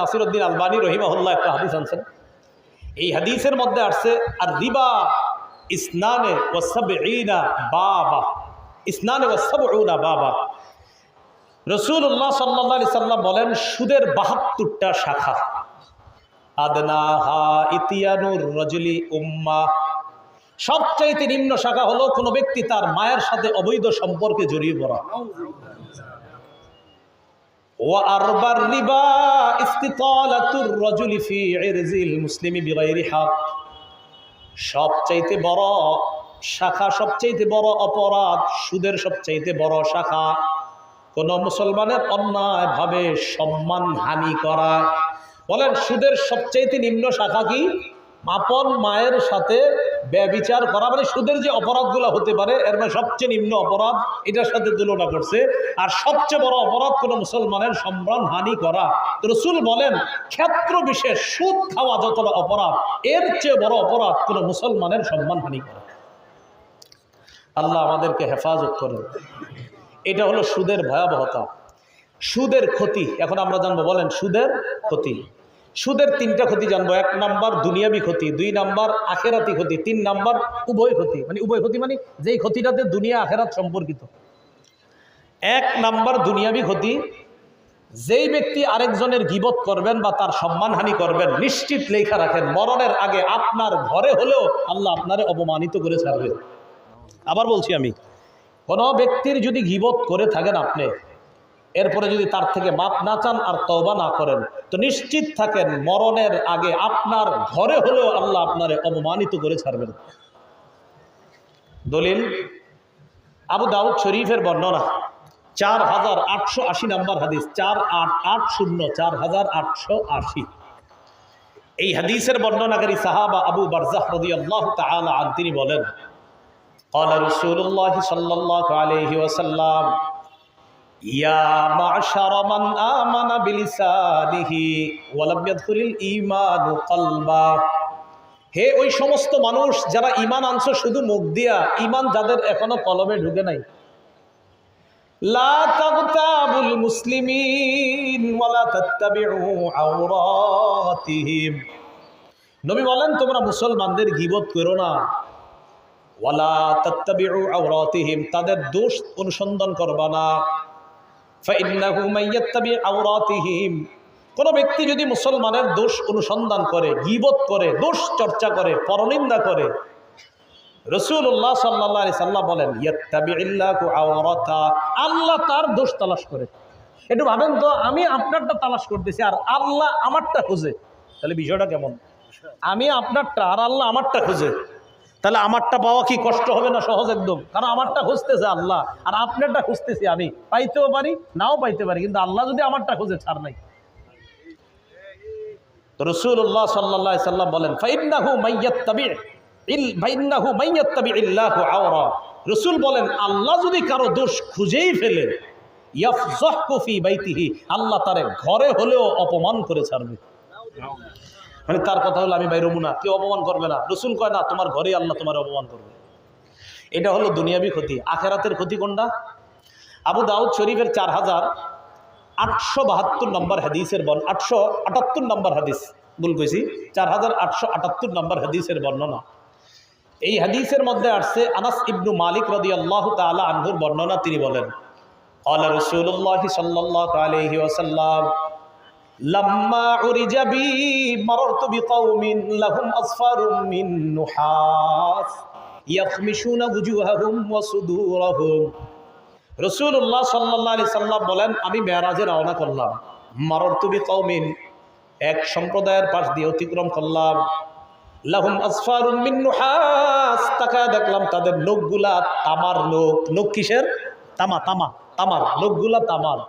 নাসিরউদ্দিন আলবানী রহিমাহুল্লাহ একটা হাদিস আনছেন। এই হাদিসের মধ্যে আসছে আর রিবা ইসনানে ওয়া সাবঈনা বাবা, ইসনানে ওয়া সাবঈনা বাবা। রাসূলুল্লাহ সাল্লাল্লাহু আলাইহি সাল্লাম বলেন সুদের ৭২টা শাখা। আদনাহা ইতিয়ানুর রাজুলি উম্মা, সবচাইতে নিম্ন শাখা হলো কোনো ব্যক্তি তার মায়ের সাথে অবৈধ সম্পর্কে জড়িয়ে পড়া। ওয়া আরবার রিবা ইস্তিতালাতুর রাজুলি ফি ইরজিল মুসলিমি বিগাইরি হক, সবচাইতে বড় শাখা, সবচাইতে বড় অপরাধ, সুদের সবচাইতে বড় শাখা কোন মুসলমানের অন্যায়ভাবে সম্মান হানি করা। বলেন সুদের সবচাইতে নিম্ন শাখা কি? আপন মায়ের সাথে ব্যভিচার করা। মানে সুদের যে অপরাধগুলো হতে পারে এর মানে সবচেয়ে নিম্ন অপরাধ এটার সাথে তুলনা করছে। আর সবচেয়ে বড় অপরাধ কোনো মুসলমানের সম্মান হানি করা। তো রাসূল বলেন ক্ষেত্র বিশেষ সুদ খাওয়া যতটা অপরাধ, এর চেয়ে বড় অপরাধ কোনো মুসলমানের সম্মান হানি করা। আল্লাহ আমাদেরকে হেফাজত করেন। এটা হলো সুদের ভয়াবহতা, সুদের ক্ষতি। এখন আমরা জানবো, বলেন সুদের ক্ষতি। সুদের 3টা ক্ষতি জানবো। 1 নাম্বার দুনিয়াবি ক্ষতি, 2 নাম্বার আখেরাতি ক্ষতি, 3 নাম্বার উভয় ক্ষতি। মানে উভয় ক্ষতি মানে যেই ক্ষতিটাতে দুনিয়া আখেরাত সম্পর্কিত। 1 নাম্বার দুনিয়াবি ক্ষতি, যেই ব্যক্তি আরেকজনের গীবত করবেন বা তার সম্মানহানি করবেন, নিশ্চিত লেখা রাখেন মরণের আগে আপনার ঘরে হলেও আল্লাহ আপনারে অপমানিত করে ছাড়বেন। আবার বলছি, আমি কোনো ব্যক্তির যদি গীবত করে থাকেন আপনি, এরপরে যদি তার থেকে মাপ না চান আর তওবা না করেন, তো নিশ্চিত থাকেন মরণের আগে আপনার ঘরে হলেও আল্লাহ আপনারে অপমানিত করে ছাড়বেন। দলিল আবু দাউদ শরীফের বর্ণনা 4880 নম্বর হাদিস, 4880, 4880। এই হাদিসের বর্ণনাকারী সাহাবা আবু বারজাহ রাদিয়াল্লাহু তাআলা আনহু তিনি বলেন, قال رسول الله صلى الله عليه وسلم يا معشر من آمن بلسانه ولم يدخل الإيمان قلبا, হে ওই সমস্ত মানুষ যারা ঈমান আনছো শুধু মুখ দিয়া, ঈমান যাদের এখনো কলবে ঢুকে নাই। লা তাগতাবুল মুসলিমিন ওয়ালা তাত্তাবিউ আওরাতিহিম, নবী বলেন তোমরা মুসলমানদের গীবত করো না। ওয়ালা তাত্তাবিউ আওরাতিহিম, তাদের দোষ অনুসন্ধান করবা না। ফাইন্নাহু মাইয়াত্তাবি আওরাতিহিম, কোন ব্যক্তি যদি মুসলমানের দোষ অনুসন্ধান করে, গীবত করে, দোষ চর্চা করে, পরনিন্দা করে, রাসূলুল্লাহ সাল্লাল্লাহু আলাইহি সাল্লাম বলেন ইয়াত্তাবিউল্লাহু আওরাতা, আল্লাহ তার দোষ তালাশ করে। একটু ভাবেন তো, আমি আপনারটা তালাশ করতেছি আর আল্লাহ আমারটা খুঁজে, তাহলে বিষয়টা কেমন? আমি আপনারটা আর আল্লাহ আমারটা খুঁজে, তাহলে আমারটা পাওয়া কি কষ্ট হবে না? সহজ একদম। কারণ আমারটা খুঁজতেছে আল্লাহ আর আপনারটা খুঁজতেছি আমি। পাইতেও পারি নাও পাইতে পারি, কিন্তু আল্লাহ যদি আমারটা খুঁজে ছাড় নাই। তো রাসূলুল্লাহ সাল্লাল্লাহু আলাইহি সাল্লাম বলেন ফাইন্নাহু মাইয়াত্তাবিইল্লাহু আওরা, রাসূল বলেন আল্লাহ যদি কারো দোষ খুঁজেই ফেলে, ইয়াফযাহু ফি বাইতিহি, আল্লাহ তারে ঘরে হলেও অপমান করে ছাড়বে। মানে তার কথা হলো আমি বাইরে না, কেউ অপমান করবে না। রাসূল কয় না, তোমার ঘরেই আল্লাহ তোমার অপমান করবে। এটা হলো দুনিয়াবি ক্ষতি। আখেরাতের ক্ষতি কোনটা? আবু দাউদ শরীফের 4872 নম্বর হাদিসের 878 নম্বর হাদিস, ভুল কইছি, 4878 নম্বর হাদিসের বর্ণনা। এই হাদিসের মধ্যে আসছে আনাস ইবনু মালিক রাদিয়াল্লাহু তাআলা আনহুর বর্ণনা। তিনি বলেন ক্বালা রাসূলুল্লাহ সাল্লাল্লাহু আলাইহি ওয়াসাল্লাম লাম্মা উরিজা বি মাররতু বিকাউমিন লাহুম আসফারুম মিন নুহাস ইয়াখমিশুনা ওয়ুজুহাহুম ওয়া সুদুরহুম, রাসূলুল্লাহ সাল্লাল্লাহু আলাইহি সাল্লাম বলেন আমি মেরাজে রওনা করলাম। মাররতু বিকাউমিন, এক সম্প্রদায়ের পাশ দিয়ে অতিক্রম করলাম। লাহুম আসফারুম মিন নুহাস, তাকায় দেখলাম তাদের নখগুলা তামার নখ। নখ কিসের? তামা, তামা, তামার নখগুলা তামার।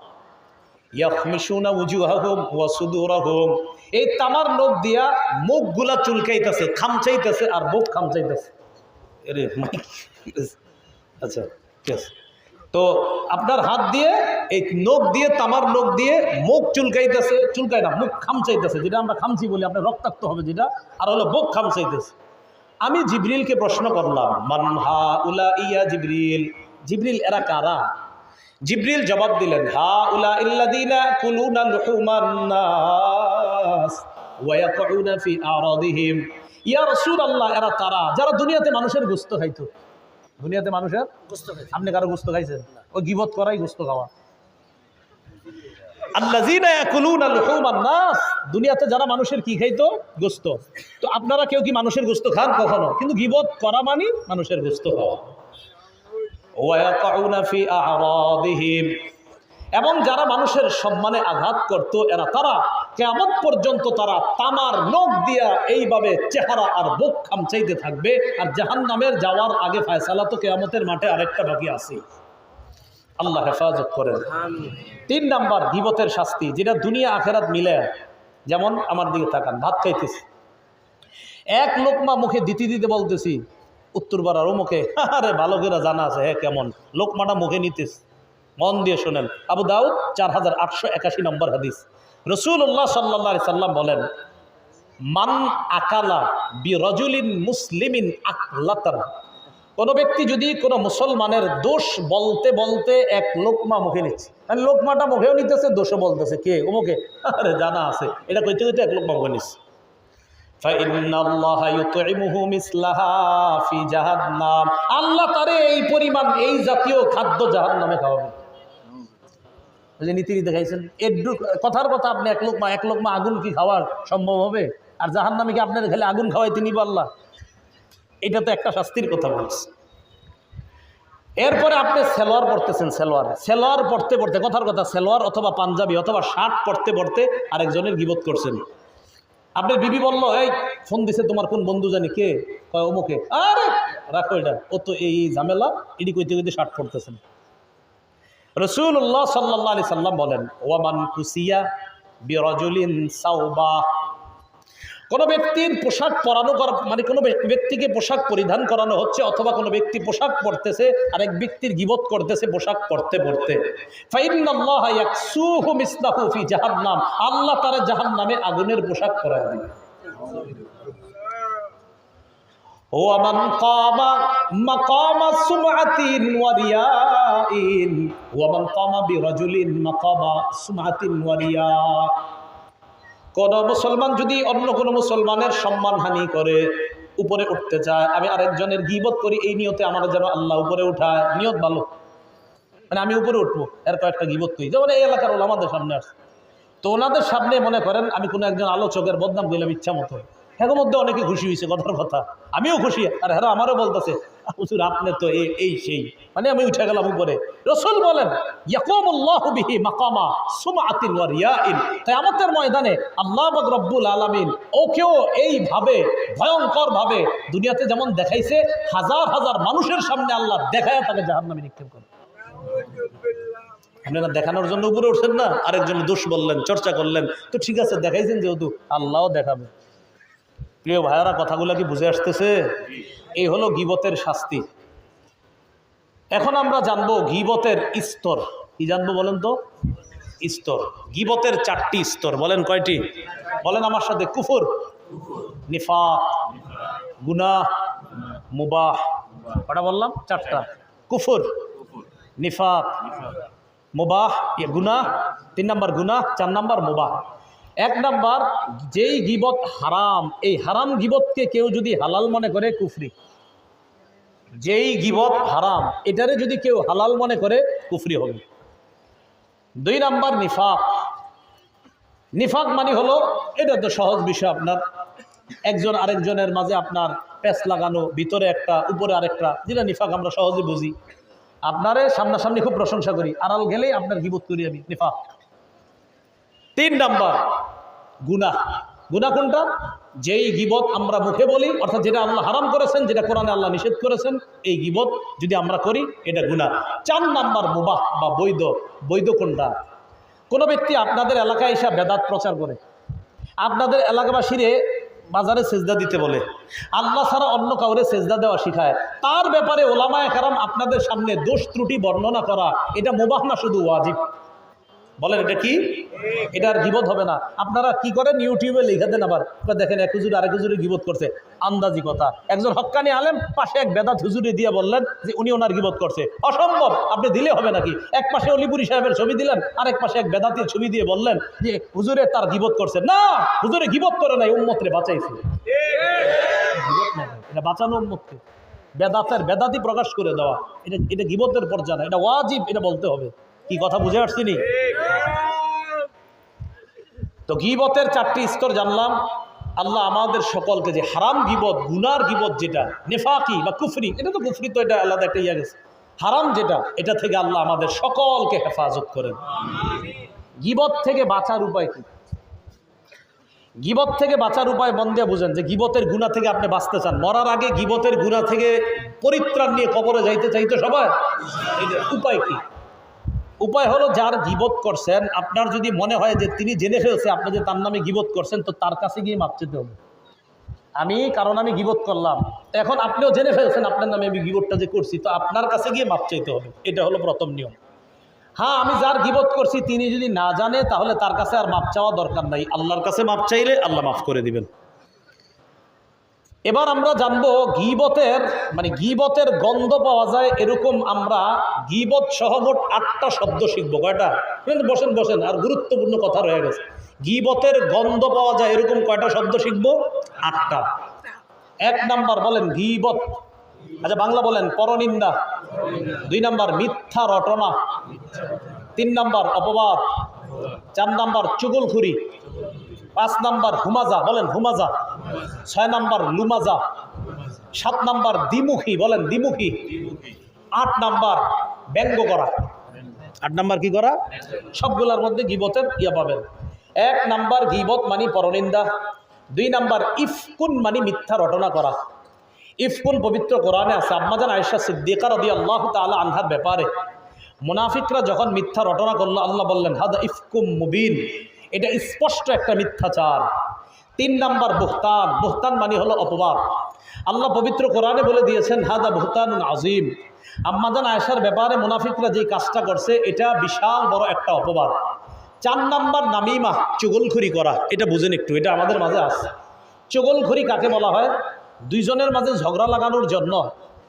ইয়াখমিশুনা ওয়ুজুহাহুম ওয়া সুদুরহুম, এই তামার নখ দিয়া মুখগুলা চুলকাইতেছে, খামচাইতেছে আর মুখ খামচাইতেছে। আরে আচ্ছা ঠিক আছে। তো আপনার হাত দিয়ে এই নখ দিয়ে, তামার নখ দিয়ে মুখ চুলকাইতেছে, চুলকায় না, মুখ খামচাইতেছে, যেটা আমরা খামচি বলি, আপনার রক্তাক্ত হবে যেটা, আর হলো মুখ খামচাইতেছে। আমি জিবরিলকে প্রশ্ন করলাম মান হাউলা ইয়া জিবরিল, জিবরিল এরা কারা? জিবরিল জবাব দিলেন হা উলা ইল্লাযীনা কুলুনা লুহুমান নাস, ওয়া ইয়াকুনা ফি আরাদিহিম। ইয়া রাসূলুল্লাহ, এরা তারা যারা দুনিয়াতে মানুষের গোশত খাইতো। দুনিয়াতে মানুষের গোশত খাইতো। আপনি কারো গোশত খাইছেন? ওই গীবত করাই গোশত খাওয়া। আল্লাযীনা ইয়াকুলুনা লুহুমান নাস, দুনিয়াতে যারা মানুষের কি খাইতো? গোশত। তো আপনারা কেউ কি মানুষের গোশত খান কখনো? কিন্তু গীবত করা মানে মানুষের গোশত খাওয়া। ওয়া ইয়াকুনা ফি আরাদিহিম, এবং যারা মানুষের সম্মানে আঘাত করত, এরা তারা কিয়ামত পর্যন্ত তারা তামার নখ দিয়া এইভাবে চেহারা আর বুক খামচাইতে থাকবে। আর জাহান্নামের যাওয়ার আগে ফয়সালা তো কিয়ামতের মাঠে আরেকটা বাকি আছে। আল্লাহ হেফাজত করেন। 3 নাম্বার গীবতের শাস্তি, যেটা দুনিয়া আখেরাত মিলে। যেমন আমার দিকে তাকান, ভাত খাইতেছি, এক লোকমা মুখে দিতে দিতে বলতেছি উত্তরপাড়ার ও মুখে, আরে ভালো করে জানা আছে হ্যাঁ কেমন, লোকমাটা মুখে নিতেছি। মন দিয়ে শোনেন, আবু দাউদ 4881 নম্বর হাদিস। রাসূলুল্লাহ সাল্লাল্লাহু আলাইহি সাল্লাম বলেন, মান আকালা বিরাজুলিন মুসলিমিন আকলাতান, কোনো ব্যক্তি যদি কোনো মুসলমানের দোষ বলতে বলতে এক লোকমা মুখে নিচ্ছে, মানে লোকমাটা মুখেও নিতেছে, দোষও বলতেছে, কে ও মুখে, আরে জানা আছে, এটা কইতে কইতে এক লোকমা মুখে নিচ্ছে। আল্লাহ তারে এই পরিমাণ এই জাতীয় খাদ্য জাহান্নামে খাওয়াবেন। নীতি দেখাইছেন একটু কথার কথা, আপনি এক লোকমা আগুন কি খাওয়ার সম্ভব হবে? আর জাহান্নামে কি আপনার খেলে আগুন খাওয়াই তিনি আল্লাহ? এটা তো একটা শাস্তির কথা বলছে। এরপরে আপনি সেলোয়ার পড়তেছেন, সেলোয়ার পড়তে পড়তে, কথার কথা সেলোয়ার অথবা পাঞ্জাবি অথবা শার্ট পড়তে পড়তে আরেকজনের গীবত করছেন। আপনার বিবি বলল, এই ফোন দিছে তোমার কোন বন্ধু জানি, কে? কয় অমুকে। আরে রাখো এটা, ও তো এই ঝামেলা, এটি কইতে কইতে শার্ট পড়তেছেন। রাসূলুল্লাহ সাল্লাল্লাহু আলাইহি সাল্লাম বলেন, ওয়ামান কুসিয়া বিরাজুলিন সাওবা, কোনো ব্যক্তির পোশাক পরানো করা, মানে কোনো ব্যক্তিকে পোশাক পরিধান করানো হচ্ছে, অথবা কোনো ব্যক্তি পোশাক পরতেছে আরেক ব্যক্তির গীবত করতেছে পোশাক পরতে পরতে, ফাইন্নাল্লাহা ইয়াকসুহু মিসলাহু ফি জাহান্নাম, আল্লাহ তাআলা জাহান্নামে আগুনের পোশাক পরায় দিবেন। ওয়ামান কামা মাকামা সুমআতিন ওয়া রিয়াইন, ওয়ামান কামা বিরাজুলিন মাকামা সুমআতিন ওয়া রিয়া, কোন মুসলমান যদি অন্য কোনো মুসলমানের সম্মানহানি করে উপরে উঠতে চায়, আমি আরেকজনের গীবত করি এই নিয়তে আমার যেন আল্লাহ উপরে উঠায়, নিয়ত ভালো, মানে আমি উপরে উঠবো, এর কয়েকটা গীবত করি। যেমন এই এলাকার ওলামাদের সামনে আসছে, তো ওনাদের সামনে মনে করেন আমি কোনো একজন আলোচকের বদনাম দিলাম ইচ্ছা মতো, এর মধ্যে অনেকে খুশি হয়েছে, কথার কথা আমিও খুশি, আর হ্যাঁ আমারও বলতেছে হুজুর আপনি তো এই সেই, মানে আমি উঠে গেলাম উপরে। রাসূল বলেন, ইয়াকুমুল্লাহু বিহি মাকামা সুমআতিন ওয়া রিয়াইন, কিয়ামতের ময়দানে আল্লাহ পাক রব্বুল আলামিন ওকেও এইভাবে ভয়ঙ্কর ভাবে দুনিয়াতে যেমন দেখাইছে, হাজার হাজার মানুষের সামনে আল্লাহ দেখায় তাকে জাহান্নামে নিক্ষেপ করে। আপনারা দেখানোর জন্য উপরে উঠছেন না, আরেকজন দোষ বললেন, চর্চা করলেন, তো ঠিক আছে দেখাইছেন যেহেতু আল্লাহও দেখাবে। প্রিয় ভাইয়ারা, কথাগুলো কি বুঝে আসতেছে? এই হলো গীবতের শাস্তি। এখন আমরা জানবো গীবতের স্তর। কি জানবো বলেন তো? স্তর। গীবতের 4টি স্তর। বলেন কয়টি? বলেন আমার সাথে। কুফর, নিফাক, গুনাহ, মুবাহ। কটা বললাম? 4টা। কুফর, নিফাক, মুবাহ, গুনাহ, 3 নাম্বার গুনাহ, 4 নাম্বার মুবাহ। 1 নাম্বার, যেই গীবত হারাম, এই হারাম গীবতকে কেউ যদি হালাল মনে করে কুফরি। যেই গীবত হারাম এটারে যদি কেউ হালাল মনে করে কুফরি হবে। 2 নাম্বার নিফাক। নিফাক মানে হলো, এটা তো সহজ বিষয়, আপনার একজন আরেকজনের মাঝে আপনার প্যাঁচ লাগানো, ভিতরে একটা উপরে আরেকটা, যেটা নিফাক আমরা সহজে বুঝি। আপনারে সামনাসামনি খুব প্রশংসা করি, আড়াল গেলেই আপনার গীবত করি আমি, নিফাক। 3 নাম্বার গুনাহ। গুনাহ কোনটা? যেই গীবত আমরা মুখে বলি, অর্থাৎ যেটা আল্লাহ হারাম করেছেন, যেটা কোরআনে আল্লাহ নিষেধ করেছেন, এই গীবত যদি আমরা করি এটা গুনাহ। 4 নাম্বার মুবাহ বা বৈধ। বৈধ কোনটা? কোনো ব্যক্তি আপনাদের এলাকায় এসে বেদাত প্রচার করে, আপনাদের এলাকাবাসীরে বাজারে সেজদা দিতে বলে, আল্লাহ ছাড়া অন্য কাউরে সেজদা দেওয়া শিখায়, তার ব্যাপারে ওলামায়ে কেরাম আপনাদের সামনে দোষ ত্রুটি বর্ণনা করা, এটা মুবাহ না শুধু ওয়াজিব? বলেন এটা কি? এটা আর গিবত হবে না। আপনারা কি করেন, ইউটিউবে লিখে দেন, আবার দেখেন এক হুজুর আরেক হুজুরে গিবত করছে, আন্দাজি কথা। একজন হক্কানি আলেম পাশে এক বেদাত হুজুরে দিয়ে বললেন যে উনি ওনার গিবত করছে। অসম্ভব, আপনি দিলে হবে নাকি? এক পাশে অলিপুরি সাহেবের ছবি দিলেন, আরেক পাশে এক বেদাতির ছবি দিয়ে বললেন যে হুজুরে তার গিবত করছে। না, হুজুরে গিবত করে নাই, উম্মতরে বাঁচাইছে। এটা বাঁচানো উম্মতকে, বেদাতি প্রকাশ করে দেওয়া, এটা গিবতের পর্যায়ে না, এটা ওয়াজিব, এটা বলতে হবে। কি কথা বুঝে আসছি নি? তো গিবতের 4টি স্তর জানলাম। আল্লাহ আমাদের সকলকে যে হারাম গিবত, গুনার গিবত যেটা নেফাকি বা কুফরি, এটা তো কুফরি, তো এটা আলাদা একটা ইয়া গেছে। হারাম যেটা, এটা থেকে আল্লাহ আমাদের সকলকে হেফাজত করেন। গিবত থেকে বাঁচার উপায় কি? গিবত থেকে বাঁচার উপায় মন দিয়ে বুঝেন, যে গিবতের গুনাহ থেকে আপনি বাঁচতে চান, মরার আগে গিবতের গুনাহ থেকে পরিত্রাণ নিয়ে কবরে যাইতে চাইতে সবাই, উপায় কি? উপায় হলো, যার গিবত করছেন, আপনার যদি মনে হয় যে তিনি জেনে ফেলছে আপনি যে তার নামে গিবত করছেন, তো তার কাছে গিয়ে মাপ চাইতে হবে। কারণ আমি গিবত করলাম, এখন আপনিও জেনে ফেলছেন আপনার নামে আমি গিবতটা যে করছি, তো আপনার কাছে গিয়ে মাপ চাইতে হবে। এটা হলো প্রথম নিয়ম। হ্যাঁ, আমি যার গিবত করছি তিনি যদি না জানে, তাহলে তার কাছে আর মাপ চাওয়া দরকার নাই, আল্লাহর কাছে মাপ চাইলে আল্লাহ মাফ করে দিবেন। এবার আমরা জানবো গিবতের গন্ধ পাওয়া যায় এরকম আমরা গিবত সহ মোট 8টা শব্দ শিখবো। কয়টা? বসেন, আর গুরুত্বপূর্ণ কথা রয়ে গেছে। গিবতের গন্ধ পাওয়া যায় এরকম কয়টা শব্দ শিখবো? 8টা। 1 নাম্বার বলেন গিবত, আচ্ছা বাংলা বলেন পরনিন্দা। 2 নাম্বার মিথ্যা রটনা। 3 নাম্বার অপবাদ। 4 নাম্বার চুগলখুরি। 5 নাম্বার হুমাজা, বলেন হুমাজা। 6 নাম্বার লুমাজা। 7 নাম্বার দ্বিমুখী, বলেন দ্বিমুখী। 8 নাম্বার ব্যঙ্গ করা। 8 নাম্বার কি করা? সবগুলোর মধ্যে গিবতের ইয়া পাবেন। 1 নাম্বার গিবত মানে পরনিন্দা। 2 নাম্বার ইফকুন মানে মিথ্যা রটনা করা। ইফকুন পবিত্র কোরআনে আছে। আম্মাজান আয়েশা সিদ্দিকা রাদিয়াল্লাহু তাআলা আনহার ব্যাপারে মুনাফিকরা যখন মিথ্যা রটনা করলো, আল্লাহ বললেন হাদা ইফকুম মুবিন, এটা স্পষ্ট একটা মিথ্যাচার। 3 নাম্বার বুহতান। বুহতান মানে হলো অপবাদ। আল্লাহ পবিত্র কোরআনে বলে দিয়েছেন হাদা বুহতানুন আযীম। আম্মাজান আয়েশার ব্যাপারে মুনাফিকরা যে কাজটা করছে, এটা বিশাল বড় একটা অপবাদ। 4 নাম্বার নামিমা, চুগলখড়ি করা। এটা বুঝেন একটু, এটা আমাদের মাঝে আছে। চুগলখড়ি কাকে বলা হয়? দুইজনের মাঝে ঝগড়া লাগানোর জন্য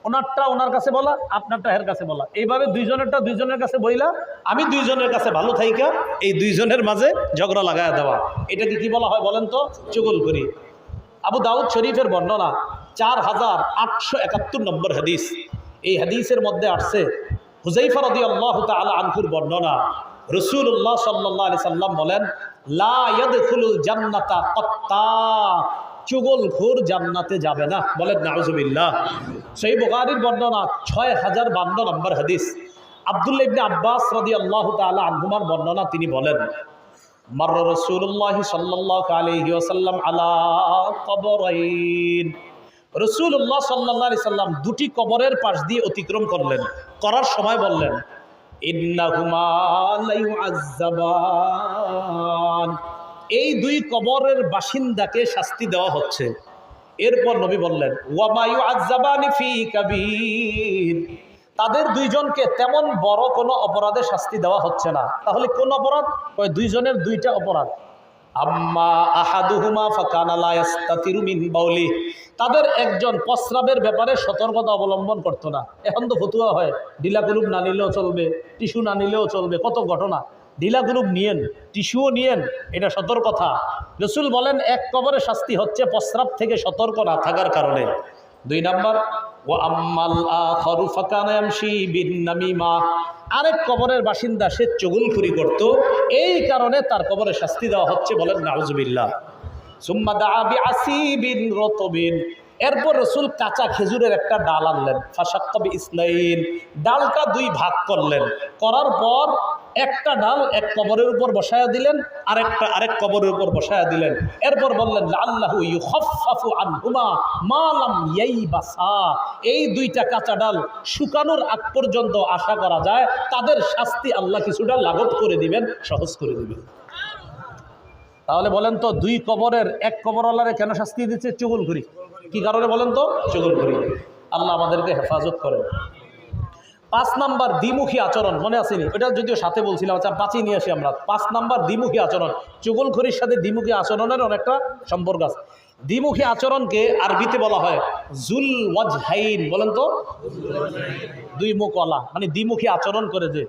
ওনারটা ওনার কাছে বলা, আপনারটা এর কাছে বলা, এইভাবে দুইজনেরটা দুইজনের কাছে বইলা আমি দুইজনের কাছে ভালো থাইকা এই দুইজনের মাঝে ঝগড়া লাগায় দেওয়া, এটাকে কি বলা হয় বলেন তো? চুগলখড়ি। আবু দাউদ শরীফের বর্ণনা 4871 নম্বর হাদিস। এই হাদিসের মধ্যে আসছে হুযায়ফা রাদিয়াল্লাহু তাআলা আনহুর বর্ণনা। রাসূলুল্লাহ সাল্লাল্লাহু আলাইহি সাল্লাম বলেন, লা ইয়াদখুলুল জান্নাতা কাত্তাত, চুগলখোর জান্নাতে যাবে না। বলেন নাউজুবিল্লাহ। সহিহ বুখারীর বর্ণনা 6052 নম্বর হাদিস। আব্দুল্লাহ ইবনে আব্বাস রাদিয়াল্লাহু তাআলা আনহুমার বর্ণনা, তিনি বলেন, মার রাসূলুল্লাহ সাল্লাল্লাহু আলাইহি ওয়াসাল্লাম আলা কবরাইন, রাসূলুল্লাহ সাল্লাল্লাহু আলাইহি সাল্লাম 2টি কবরের পাশ দিয়ে অতিক্রম করলেন। করার সময় বললেন, ইন্নাহুমা লা ইউআযযাবান, এই 2 কবরের বাসিন্দাকে শাস্তি দেওয়া হচ্ছে। এরপর নবী বললেন, ওয়া মা ইউআযযাবানি ফি কাবীর, তাদের 2 জনকে তেমন বড় কোনো অপরাধে শাস্তি দেওয়া হচ্ছে না। তাহলে কোন অপরাধ? ওই 2 জনের 2টা অপরাধ। আম্মা আহাদুহুমা ফাকানা লা ইস্তাতিরু মিন বাউলি, তাদের একজন প্রস্রাবের ব্যাপারে সতর্কতা অবলম্বন করতো না। এখন তো ফতুয়া হয় ঢিলা কুলুপ না নিলেও চলবে, টিস্যু না নিলেও চলবে, কত ঘটনা। ঢিলা কুলুপ নিয়েন, টিস্যুও নিয়েন, এটা সতর্কতা। রাসূল বলেন 1 কবরের শাস্তি হচ্ছে প্রস্রাব থেকে সতর্ক না থাকার কারণে। 2 নাম্বার, ওয়া আম্মাল আখারু ফাকানা ইয়ামশি বিন নামিমা, আরেক কবরের বাসিন্দা সে চুগলখড়ি করত, এই কারণে তার কবরে শাস্তি দেওয়া হচ্ছে। বলেন নাউজুবিল্লাহ। সুম্মা দাআ বিআসিবিন রতবিন, এরপর রাসূল কাঁচা খেজুরের একটা ডাল আনলেন। ফাশাক্কা বিইসনাইন, ডালটা 2 ভাগ করলেন। করার পর একটা ডাল এক কবরের উপর বসায়া দিলেন, আরেক কবরের উপর বসায়া দিলেন। এরপর বললেন, লাআল্লাহু ইউখাফফাফু আনহুমা মা লাম ইয়াইবাসা, এই 2টা কাঁচা ডাল শুকানোর আগ পর্যন্ত আশা করা যায় তাদের শাস্তি আল্লাহ কিছুটা লাঘব করে দিবেন, সহজ করে দিবেন। তাহলে বলেন তো 2 কবরের 1 কবরওয়ালারে কেন শাস্তি দিচ্ছে? চুগলখড়ি। কি কারণে বলেন তো? চুগলখড়ি। আল্লাহ আমাদেরকে হেফাজত করেন। 5 নাম্বার দ্বিমুখী আচরণ, মনে আসেনি? এটা যদিও সাথে বলছিলাম, আচ্ছা 5ই নিয়ে আসি আমরা। 5 নাম্বার দ্বিমুখী আচরণ। চুগলখড়ির সাথে দ্বিমুখী আচরণের অনেকটা সম্পর্ক আছে। দ্বিমুখী আচরণকে আরবিতে বলা হয় জুল ওয়াজহাইন। বলেন তো, দুই মুখওয়ালা, মানে দ্বিমুখী আচরণ করে যে।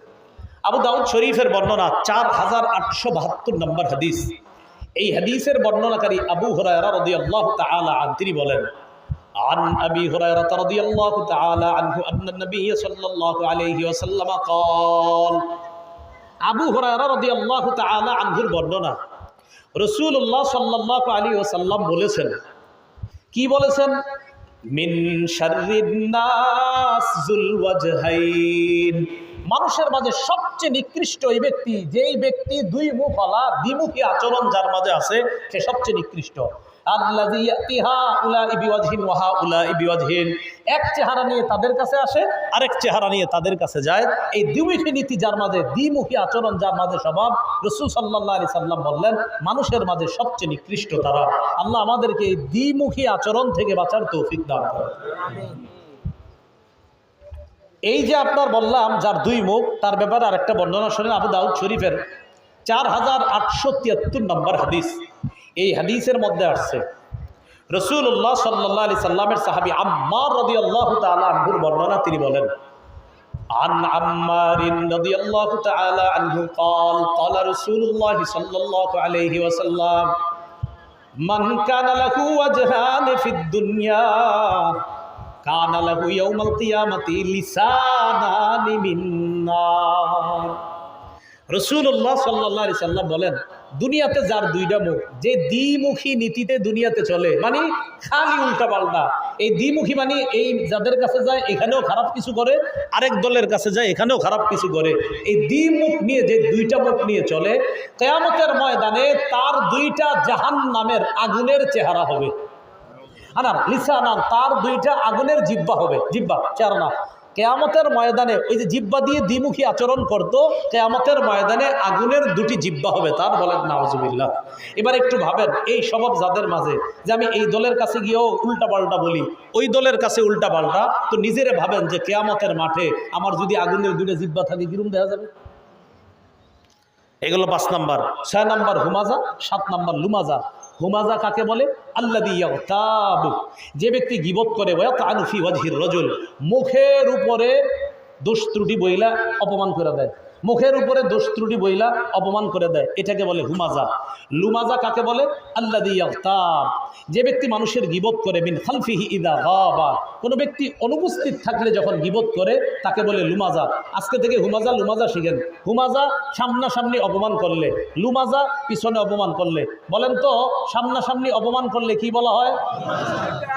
আবু দাউদ শরীফের বর্ণনা 4872 নম্বর হাদিস। এই হাদিসের বর্ণনাকারী আবু হুরায়রা রাদিয়াল্লাহু তাআলা আনহু তিনি বলেন, عن أبي هريرة رضي الله تعالى عنه أن النبي صلى الله عليه وسلم قال আবু হুরায়রা রাদিয়াল্লাহু তাআলা আনহুর বর্ণনা, রাসূলুল্লাহ সাল্লাল্লাহু আলাইহি ওয়াসাল্লাম বলেছেন, কি বলেছেন? মিন শাররিন নাস যুল ওয়াজহাইন, মানুষের মাঝে সবচেয়ে নিকৃষ্ট ওই ব্যক্তি, যেই ব্যক্তি দুই মুখওয়ালা, দ্বিমুখী আচরণ যার মাঝে আছে, সে সবচেয়ে নিকৃষ্ট। আল্লাযী ইয়াতিহা উলাই বিওয়াজহিন ওয়া হাউলাই বিওয়াজহিন, এক চেহারা নিয়ে তাদের কাছে আসে, আরেক চেহারা নিয়ে তাদের কাছে যায়। এই দ্বিমুখী নীতি যার মাঝে, দ্বিমুখী আচরণ যার মাঝে স্বভাব, রাসূল সাল্লাল্লাহু আলাইহি সাল্লাম বললেন মানুষের মাঝে সবচেয়ে নিকৃষ্ট তারা। আল্লাহ আমাদেরকে এই দ্বিমুখী আচরণ থেকে বাঁচার তৌফিক দান করেন। এই যে আপনার বললাম যার দুই মুখ, তার ব্যাপারে আরেকটা বর্ণনা শোনেন। আবু দাউদ শরীফের 4873 নম্বর হাদিস। এই হাদিসের মধ্যে আসছে রাসূলুল্লাহ সাল্লাল্লাহু আলাইহি সাল্লামের সাহাবী আম্মার রাদিয়াল্লাহু তাআলা আনহুর বর্ণনা, তিনি বলেন, عن عمار رضي الله تعالى عنه قال قال رسول الله صلى الله عليه وسلم من كان له وجهان في الدنيا كان له يوم القيامة لسانان من نار। রাসূলুল্লাহ সাল্লাল্লাহু আলাইহি সাল্লাম বলেন, দুনিয়াতে যার দুইটা মুখ, যে দ্বিমুখী নীতিতে দুনিয়াতে চলে, মানে খালি উল্টা পাল্টা। এই দ্বিমুখী মানে এই যাদের কাছে যায় এখানেও খারাপ কিছু করে, আরেক দলের কাছে যায় এখানেও খারাপ কিছু করে। এই দ্বিমুখ নিয়ে, যে দুইটা মুখ নিয়ে চলে, কিয়ামতের ময়দানে তার দুইটা জাহান্নামের আগুনের চেহারা হবে। আনার লিসানান, তার দুইটা আগুনের জিহ্বা হবে। জিহ্বা, চেহারা না। কিয়ামতের ময়দানে ওই যে জিহ্বা দিয়ে দ্বিমুখী আচরণ করত, কিয়ামতের ময়দানে আগুনের দুটি জিহ্বা হবে তার। বলেন নাউজুবিল্লাহ। এবার একটু ভাবেন, এই স্বভাব যাদের মাঝে, যে আমি এই দলের কাছে গিয়েও উল্টা পাল্টা বলি, ওই দলের কাছে উল্টা পাল্টা, তো নিজেরে ভাবেন যে কিয়ামতের মাঠে আমার যদি আগুনের দুটো জিহ্বা থাকে কিরম দেখা যাবে। এগুলো 5 নাম্বার। 6 নাম্বার হুমাজা, 7 নাম্বার লুমাজা। হুমাজা কাকে বলে? আল্লাযী ইয়াগতাবু, যে ব্যক্তি গীবত করে, ওয়াতানু ফি ওয়াজহির রাজুল, মুখের উপরে দোষ ত্রুটি বইলা অপমান করে দেয়, মুখের উপরে দোষ ত্রুটি বইলা অপমান করে দেয়, এটাকে বলে হুমাজা। লুমাজা কাকে বলে? আল্লাযী ইয়াগতাব, যে ব্যক্তি মানুষের গীবত করে, মিন খালফিহি ইযা গাবা, কোনো ব্যক্তি অনুপস্থিত থাকলে যখন গীবত করে তাকে বলে লুমাজা। আজকে থেকে হুমাজা লুমাজা শিখেন। হুমাজা সামনাসামনি অপমান করলে, লুমাজা পিছনে অপমান করলে। বলেন তো, সামনাসামনি অপমান করলে কি বলা হয়?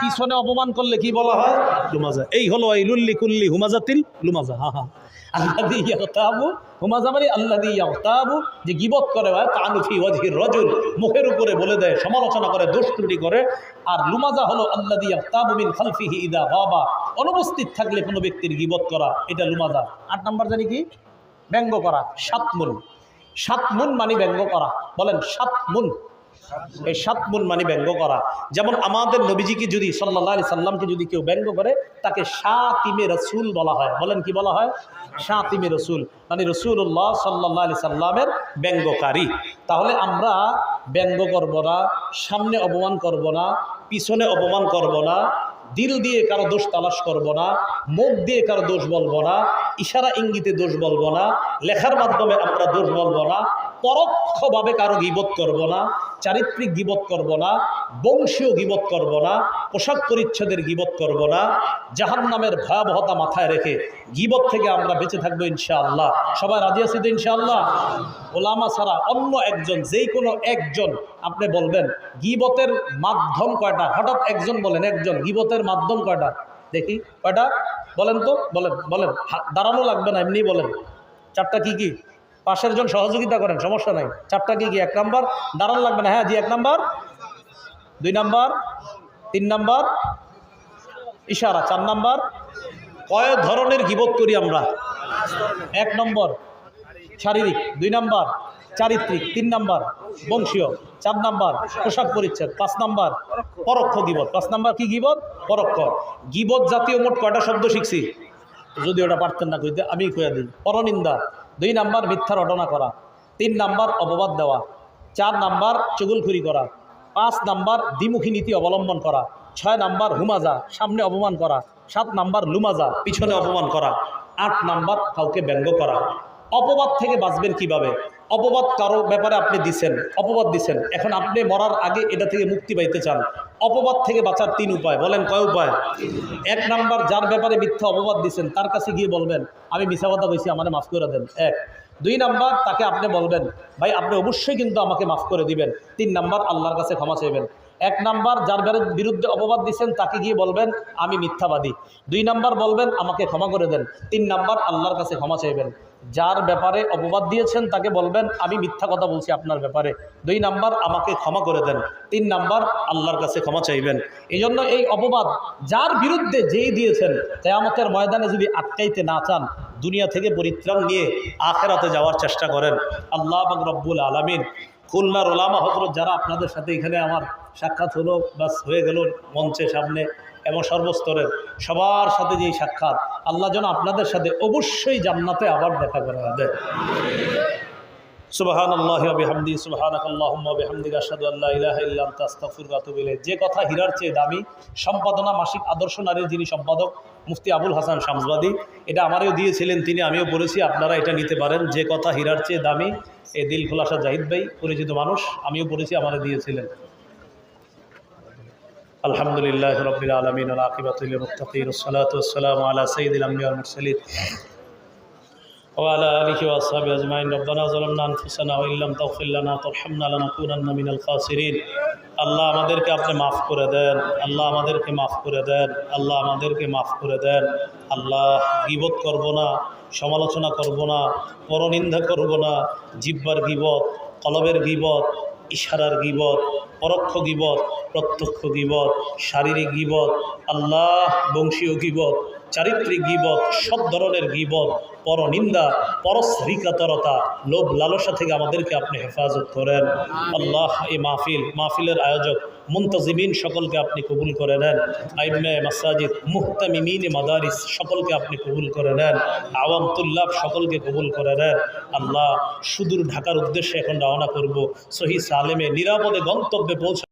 পিছনে অপমান করলে কি বলা হয়? লুমাজা। এই হলো এই লুল্লি কুল্লি হুমাজাতিল লুমাজা। হা হা। আল্লাযী ইয়াগতাবু, হুমাজা মানে আল্লাযী ইয়াগতাবু, যে গীবত করে, হয় তানু ফি ওয়াজহির রাজুল, মুখের উপরে বলে দেয়, সমালোচনা করে, দোষ ত্রুটি করে। আর লুমাজা হলো আল্লাযী ইয়াগতাবু মিন খালফিহি ইযা গাবা, অনুপস্থিত থাকলে কোনো ব্যক্তির গীবত করা, এটা লুমাজা। 8 নাম্বার জানি কি? ব্যঙ্গ করা। শাতমুন, শাতমুন মানে ব্যঙ্গ করা। বলেন শাতমুন। এই শাতমুন মানে ব্যঙ্গ করা। যেমন আমাদের নবীজিকে যদি সাল্লাল্লাহু আলাইহি সাল্লামকে যদি কেউ ব্যঙ্গ করে, তাকে শাতিমে রাসূল বলা হয়। বলেন কি বলা হয়? শাতিমে রাসূল, মানে রাসূলুল্লাহ সাল্লাল্লাহু আলাইহি সাল্লামের ব্যঙ্গকারী। তাহলে আমরা ব্যঙ্গ করব না, সামনে অপমান করব না, পিছনে অপমান করব না, দিল দিয়ে কারো দোষ তালাশ করব না, মুখ দিয়ে কারো দোষ বলবো না, ইশারা ইঙ্গিতে দোষ বলবো না, লেখার মাধ্যমে আমরা দোষ বলবো না, পরোক্ষভাবে কারো গীবত করব না, চারিত্রিক গীবত করব না, বংশীয় গীবত করব না, পোশাক পরিচ্ছদের গীবত করব না। জাহান্নামের ভয়াবহতা মাথায় রেখে গীবত থেকে আমরা বেঁচে থাকবো ইনশাআল্লাহ। সবাই রাজি আছি তো ইনশাআল্লাহ? ওলামা ছাড়া অন্য একজন, যেই কোনো একজন আপনি বলবেন গীবতের মাধ্যম কয়টা? হঠাৎ একজন বলেন, একজন গীবতের মাধ্যম কয়টা? দেখি কয়টা বলেন তো, বলেন বলেন। দাঁড়ানো লাগবে না, এমনি বলেন। 4টা কি কি? পাশের জন সহযোগিতা করেন, সমস্যা নাই। 4টা কি কি? 1 নাম্বার দাঁড়ানো লাগবে না। হ্যাঁ জি, 1 নাম্বার, 2 নাম্বার, 3 নাম্বার ইশারা, 4 নাম্বার কয় ধরনের গীবত করি আমরা? 1 নম্বর শারীরিক, 2 নাম্বার চারিত্রিক, 3 নাম্বার বংশীয়, 4 নাম্বার পোশাক পরিচ্ছদ, 5 নাম্বার পরোক্ষ গীবত। 5 নাম্বার কি গীবত? পরোক্ষ গীবত। জাতীয় মোট কয়টা শব্দ শিখছি? যদি ওটা পারতেন না কইতে আমি কইয়া দিই। পরনিন্দা। 2 নাম্বার মিথ্যা রটনা করা। 3 নাম্বার অপবাদ দেওয়া। 4 নাম্বার চুগলখুরি করা। 5 নাম্বার দ্বিমুখী নীতি অবলম্বন করা। 6 নাম্বার হুমাজা, সামনে অপমান করা। 7 নাম্বার লুমাজা, পিছনে অপমান করা। 8 নাম্বার কাউকে ব্যঙ্গ করা। অপবাদ থেকে বাঁচবেন কিভাবে? অপবাদ কারো ব্যাপারে আপনি দিছেন, অপবাদ দিছেন, এখন আপনি মরার আগে এটা থেকে মুক্তি পাইতে চান। অপবাদ থেকে বাঁচার 3 উপায়। বলেন কয় উপায়? 1 নাম্বার, যার ব্যাপারে মিথ্যা অপবাদ দিছেন তার কাছে গিয়ে বলবেন আমি মিথ্যা কথা কইছি, আমাকে মাফ করে দেন। 1। 2 নাম্বার, তাকে আপনি বলবেন ভাই আপনি অবশ্যই কিন্তু আমাকে মাফ করে দিবেন। 3 নাম্বার, আল্লাহর কাছে ক্ষমা চাইবেন। 1 নাম্বার, যার বিরুদ্ধে অপবাদ দিচ্ছেন তাকে গিয়ে বলবেন আমি মিথ্যাবাদী। 2 নাম্বার বলবেন আমাকে ক্ষমা করে দেন। 3 নাম্বার, আল্লাহর কাছে ক্ষমা চাইবেন। যার ব্যাপারে অপবাদ দিয়েছেন তাকে বলবেন আমি মিথ্যা কথা বলছি আপনার ব্যাপারে। 2 নাম্বার, আমাকে ক্ষমা করে দেন। 3 নাম্বার, আল্লাহর কাছে ক্ষমা চাইবেন। এই জন্য এই অপবাদ যার বিরুদ্ধে যেই দিয়েছেন, কিয়ামতের ময়দানে যদি আটকাইতে না চান, দুনিয়া থেকে পরিত্রাণ নিয়ে আখিরাতে যাওয়ার চেষ্টা করেন। আল্লাহ পাক রব্বুল আলামিন, খুলনার ওলামা হযরত যারা আপনাদের সাথে এখানে আমার সাক্ষাৎ হলো, বাস হয়ে গেল মঞ্চের সামনে, এবং সর্বস্তরের সবার সাথে যেই সাক্ষাৎ, আল্লাহ যেন আপনাদের সাথে অবশ্যই জান্নাতে আবার দেখা করে দেয়। সুবহানাল্লাহি ওয়া বিহামদিহি, সুবহানাকাল্লাহুম্মা ওয়া বিহামদিকা, আশহাদু আল্লা ইলাহা ইল্লা আনতা, আস্তাগফিরুকা ওয়া আতুবু ইলাইক। যে কথা হীরার চেয়ে দামি, সম্পাদনা মাসিক আদর্শ নারীর যিনি সম্পাদক মুফতি আবুল হাসান শামসবাদী, এটা আমারও দিয়েছিলেন তিনি, আমিও বলেছি আপনারা এটা নিতে পারেন। যে কথা হীরার চেয়ে দামি, এই দিল খোলাসা জাহিদ ভাই, পরিচিত মানুষ, আমিও বলেছি, আমারও দিয়েছিলেন। আলহামদুলিল্লাহ রাব্বিল আলামিন, ওয়াল আকিবাতু লিল মুত্তাকিন, ওয়াসসালাতু ওয়াসসালামু আলা সাইয়্যিদিল আমবিয়া ওয়াল মুরসালিন ওয়া আলা আলিহি ওয়া আসহাবিহি আজমাইন। রব্বানা যালামনা আনফুসানা ওয়া ইল্লাম তাগফির লানা ওয়া তারহামনা লানাকুনান্না মিনাল খাসিরিন। আল্লাহ আমাদেরকে আপনি মাফ করে দেন, আল্লাহ আমাদেরকে মাফ করে দেন, আল্লাহ আমাদেরকে মাফ করে দেন। আল্লাহ গীবত করব না, সমালোচনা করব না, পরনিন্দা করব না, জিহ্বার গীবত, কলবের গীবত, ইশারার গীবত, পরোক্ষ গীবত, প্রত্যক্ষ গীবত, শারীরিক গীবত, আল্লাহ বংশীয় গীবত, চারিত্রিক গীবত, সব ধরনের গীবত, পরনিন্দা, পরশ্রীকাতরতা, লোভ লালসা থেকে আমাদেরকে আপনি হেফাজত করেন। আল্লাহ এই মাহফিলের আয়োজক মুনতাজিমিন সকলকে আপনি কবুল করে নেন। আইম্মায়ে মাসাজিদ, মুহতামিমিন মাদারিস সকলকে আপনি কবুল করে নেন। আওয়াম তুল্লাব সকলকে কবুল করে নেন। আল্লাহ সুদূর ঢাকার উদ্দেশ্যে এখন রওনা করব, সহি সালেমে নিরাপদে গন্তব্যে পৌঁছা